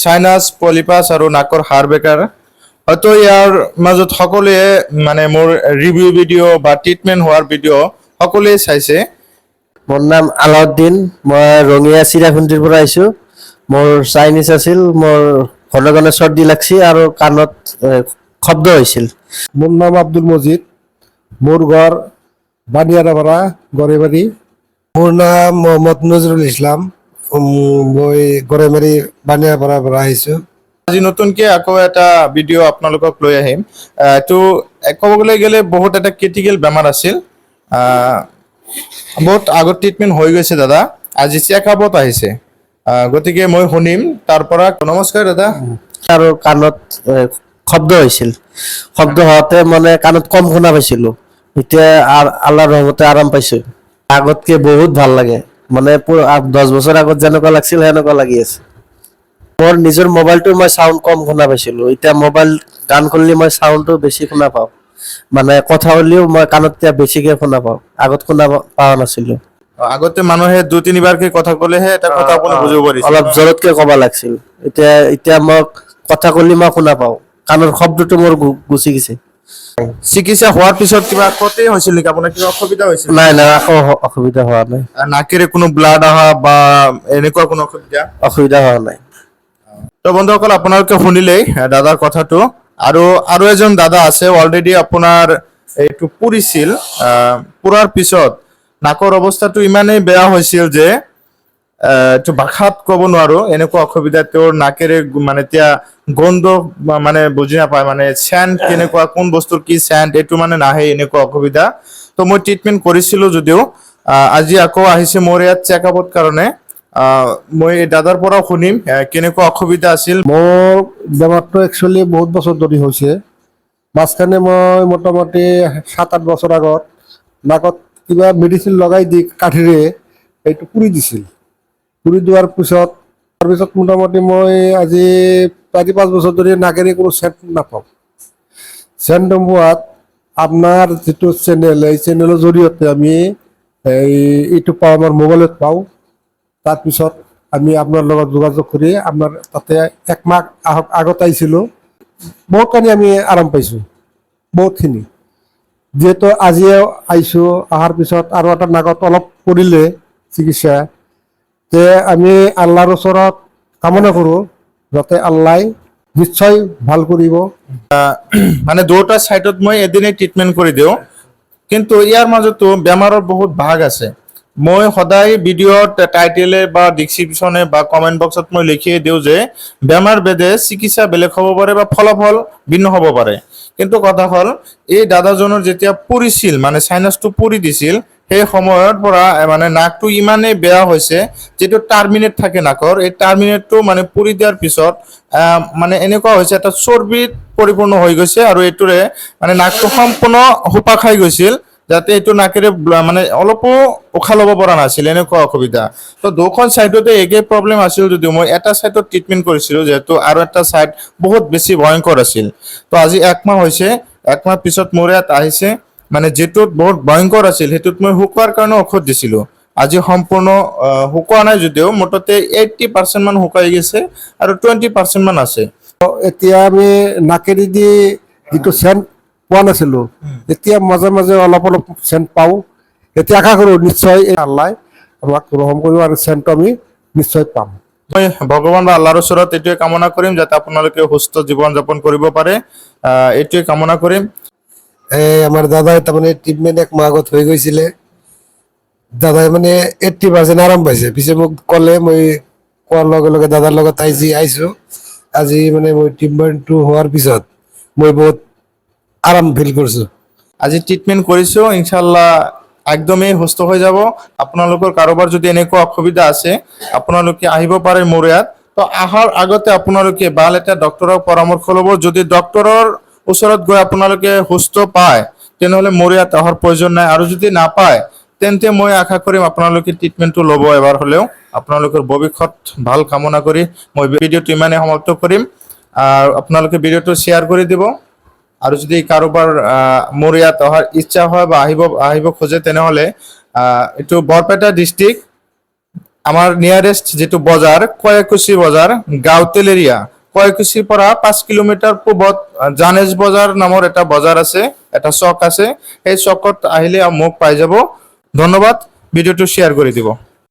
সাইনাছ পলিপাছ আৰু নাকৰ হাড় বেকাৰ হয়তো ইয়াৰ মাজত সকলোৱে মানে মোৰ ৰিভিউ ভিডিঅ' বা ট্ৰিটমেণ্ট হোৱাৰ ভিডিঅ' সকলোৱে চাইছে। মোৰ নাম আলাউদ্দিন, মই ৰঙিয়া চিৰাখুণ্টিৰ পৰা আহিছোঁ। মোৰ চাইনিজ আছিল, মোৰ ঘন ঘন চৰ্দি লাগছি আৰু কাণত শব্দ হৈছিল। মোৰ নাম আব্দুল মজিদ, মোৰ ঘৰ বানিয়াৰাপাৰা গড়েবাৰী। মোৰ নাম মোহাম্মদ নজৰুল ইছলাম, মই গড়েমাৰী বানিয়াৰাপাৰাৰ পৰা আহিছোঁ। আজি নতুনকৈ আকৌ এটা ভিডিঅ' আপোনালোকক লৈ আহিম। এইটো ক'বলৈ গ'লে বহুত এটা ক্ৰিটিকেল বেমাৰ আছিল, বহুত আগত ট্ৰিটমেণ্ট হৈ গৈছে দাদা, আজি চেকআপত আহিছে। গতিকে মই শুনিম তাৰ পৰা। নমস্কাৰ দাদা। আৰু কাণত শব্দ হৈছিল, শব্দ হোৱাতে মানে কাণত কম শুনা পাইছিলোঁ। এতিয়া আল্লাহৰ ৰহমতে আৰাম পাইছোঁ। আগতকে বহুত ভাল লাগে, মানে 10 বছৰ আগত যেনেকুৱা লাগিছিল সেনেকুৱা লাগি আছে। মোৰ নিজৰ মোবাইলটো মই চাউণ্ড কম শুনা পাইছিলোঁ, এতিয়া মোবাইল গান শুনিলে মই চাউণ্ডটো বেছি শুনা পাওঁ। মানে কথা হ'লেও মই কাণত এতিয়া বেছিকৈ শুনা পাওঁ, আগত শুনা পোৱা নাছিলোঁ। আগতে মানুহে 2-3বাৰকে কথা ক'লেহে এটা কথা আপুনি বুজিব পাৰিছিল। অলপ জোৰতকে ক'ব লাগিছিল, এতিয়া মই কথা ক'লে মই শুনা পাওঁ, কাণৰ শব্দটো মোৰ গুচি গৈছে। চিকিৎসা হোৱাৰ পিছত কিবা ক্ষতি হৈছিল নেকি, আপোনাৰ কিবা অসুবিধা হৈছিল? নাই একো অসুবিধা হোৱা নাই। নাকেৰে কোনো ব্লাড অহা বা এনেকুৱা কোনো অসুবিধা হোৱা নাই। তো বন্ধুসকল, আপোনালোকে শুনিলেই দাদাৰ কথাটো। আৰু এজন দাদা আছে, অলৰেডি আপোনাৰ এইটো পুৰিছিল, পুৰাৰ পিছত নাকৰ অৱস্থাটো ইমানেই বেয়া হৈছিল যে এইটো ভাষাত ক'ব নোৱাৰো, এনেকুৱা অসুবিধা। তেওঁৰ নাকেৰে মানে এতিয়া গন্ধ মানে বুজি নাপায়, মানে চেণ্ট কেনেকুৱা, কোন বস্তুৰ কি চেণ্ট এইটো মানে নাহে, এনেকুৱা অসুবিধা। তো মই ট্ৰিটমেণ্ট কৰিছিলোঁ যদিও আজি আকৌ আহিছে মোৰ ইয়াত চেকআপৰ কাৰণে। মই দাদাৰ পৰাও শুনিম কেনেকুৱা অসুবিধা আছিল। মোৰ বেমাৰটো একচুৱেলি বহুত বছৰ ধৰি হৈছে। মাজখানে মই মোটামুটি 7-8 বছৰ আগত নাকত কিবা মেডিচিন লগাই দি কাঠিৰে এইটো পুৰি দিছিল। পুৰি দিয়াৰ পিছত তাৰপিছত মোটামুটি মই আজি 4-5 বছৰ ধৰি নাকেৰে কোনো চেণ্ট নাপাওঁ। চেণ্ট নোপোৱাত আপোনাৰ যিটো চেনেল, এই চেনেলৰ জৰিয়তে আমি এইটো পাওঁ, আমাৰ মোবাইলত পাওঁ। তাৰপিছত আমি আপোনাৰ লগত যোগাযোগ কৰি আপোনাৰ তাতে 1 মাহ আগত আহিছিলোঁ। বহুতখিনি আমি আৰাম পাইছোঁ, বহুতখিনি। যিহেতু আজিও আহিছোঁ, অহাৰ পিছত আৰু এটা নাকত অলপ পৰিলে চিকিৎসা, তে আমি আল্লাহৰ ওচৰত কামনা কৰোঁ যাতে আল্লাহ নিশ্চয় ভাল কৰিব। মানে দুটা চাইডত মই এদিনেই ট্ৰিটমেণ্ট কৰি দিওঁ, কিন্তু ইয়াৰ মাজতো বেমাৰৰ বহুত ভাগ আছে। মই সদায় ভিডিঅ'ত টাইটেলে বা ডিছক্ৰিপশ্যনে বা কমেণ্ট বক্সত মই লিখিয়ে দিওঁ যে বেমাৰ ভেদে চিকিৎসা বেলেগ হ'ব পাৰে বা ফলাফল ভিন্ন হ'ব পাৰে। কিন্তু কথা হ'ল, এই দাদাজনৰ যেতিয়া পুৰিছিল, মানে চাইনাছটো পুৰি দিছিল, সেই সময়ৰ পৰা মানে নাকটো ইমানেই বেয়া হৈছে, যিটো টাৰ্মিনেট থাকে নাকৰ, এই টাৰ্মিনেটটো মানে পুৰি দিয়াৰ পিছত মানে এনেকুৱা হৈছে, এটা চৰ্বিত পৰিপূৰ্ণ হৈ গৈছে আৰু এইটোৰে মানে নাকটো সম্পূৰ্ণ সোপা খাই গৈছিল, যাতে এইটো নাকেৰে মানে অলপো উশাহ ল'ব পৰা নাছিল, এনেকুৱা অসুবিধা। তো দুখন চাইডতে একেই প্ৰব্লেম আছিল যদিও মই এটা চাইডত ট্ৰিটমেণ্ট কৰিছিলোঁ, যিহেতু আৰু এটা চাইড বহুত বেছি ভয়ংকৰ আছিল। তো আজি 1 মাহ হৈছে, 1 মাহ পিছত মোৰ ইয়াত আহিছে, মানে যিটোত বহুত ভয়ংকৰ আছিল সেইটোত মই শুকোৱাৰ কাৰণে ঔষধ দিছিলোঁ। আজি সম্পূৰ্ণ শুকোৱা নাই যদিও মুঠতে 80% মান শুকাই গৈছে আৰু 20% মান আছে। এতিয়া আমি নাকেদি দি যিটো চেণ্ট পোৱা নাছিলোঁ, এতিয়া মাজে মাজে অলপ অলপ চেণ্ট পাওঁ। এতিয়া আশা কৰোঁ নিশ্চয় আল্লাহ আমাক গ্ৰহণ কৰিব আৰু চেণ্টটো আমি নিশ্চয় পাম। মই ভগৱান বা আল্লাহৰ ওচৰত এইটোৱে কামনা কৰিম যাতে আপোনালোকে সুস্থ জীৱন যাপন কৰিব পাৰে, এইটোৱে কামনা কৰিম। আমাৰ দাদাই তাৰমানে ট্ৰিটমেণ্ট 1 মাহ আগত হৈ গৈছিলে। দাদাই মানে 80% আৰাম পাইছে। পিছে মোক ক'লে, মই কোৱাৰ লগে লগে দাদাৰ লগত আহিছোঁ। আজি মানে মই ট্ৰিটমেণ্টটো হোৱাৰ পিছত মই বহুত আৰাম ফিল কৰিছোঁ। আজি ট্ৰিটমেণ্ট কৰিছোঁ, ইনশাল্লাহ একদমেই সুস্থ হৈ যাব। আপোনালোকৰ কাৰোবাৰ যদি এনেকুৱা অসুবিধা আছে, আপোনালোকে আহিব পাৰে মোৰ ইয়াত। তো অহাৰ আগতে আপোনালোকে ভাল এটা ডক্তৰৰ পৰামৰ্শ ল'ব। যদি ডক্তৰৰ ওচৰত গৈ আপোনালোকে সুস্থ পায়, তেনেহ'লে মোৰ ইয়াত অহাৰ প্ৰয়োজন নাই, আৰু যদি নাপায় তেন্তে মই আশা কৰিম আপোনালোকে ট্ৰিটমেণ্টটো ল'ব এবাৰ হ'লেও। আপোনালোকৰ ভৱিষ্যত ভাল কামনা কৰি মই ভিডিঅ'টো ইমানেই সমাপ্ত কৰিম। আপোনালোকে ভিডিঅ'টো শ্বেয়াৰ কৰি দিব, আৰু যদি কাৰোবাৰ মোৰ ইয়াত অহাৰ ইচ্ছা হয় বা আহিব খোজে, তেনেহ'লে এইটো বৰপেটা ডিষ্ট্ৰিক্ট আমাৰ নিয়াৰেস্ট যেটো বজাৰ কয়াকুছি বজাৰ গাঁওতেল এৰিয়া কয়াকুছিৰ পৰা 5 কিলোমিটাৰ পূবত জানেজ বজাৰ নামৰ এটা বজাৰ আছে, এটা চক আছে। সেই চকত আহিলে মোক পাই যাব। ধন্যবাদ, ভিডিওটো শ্বেয়াৰ কৰি দিব।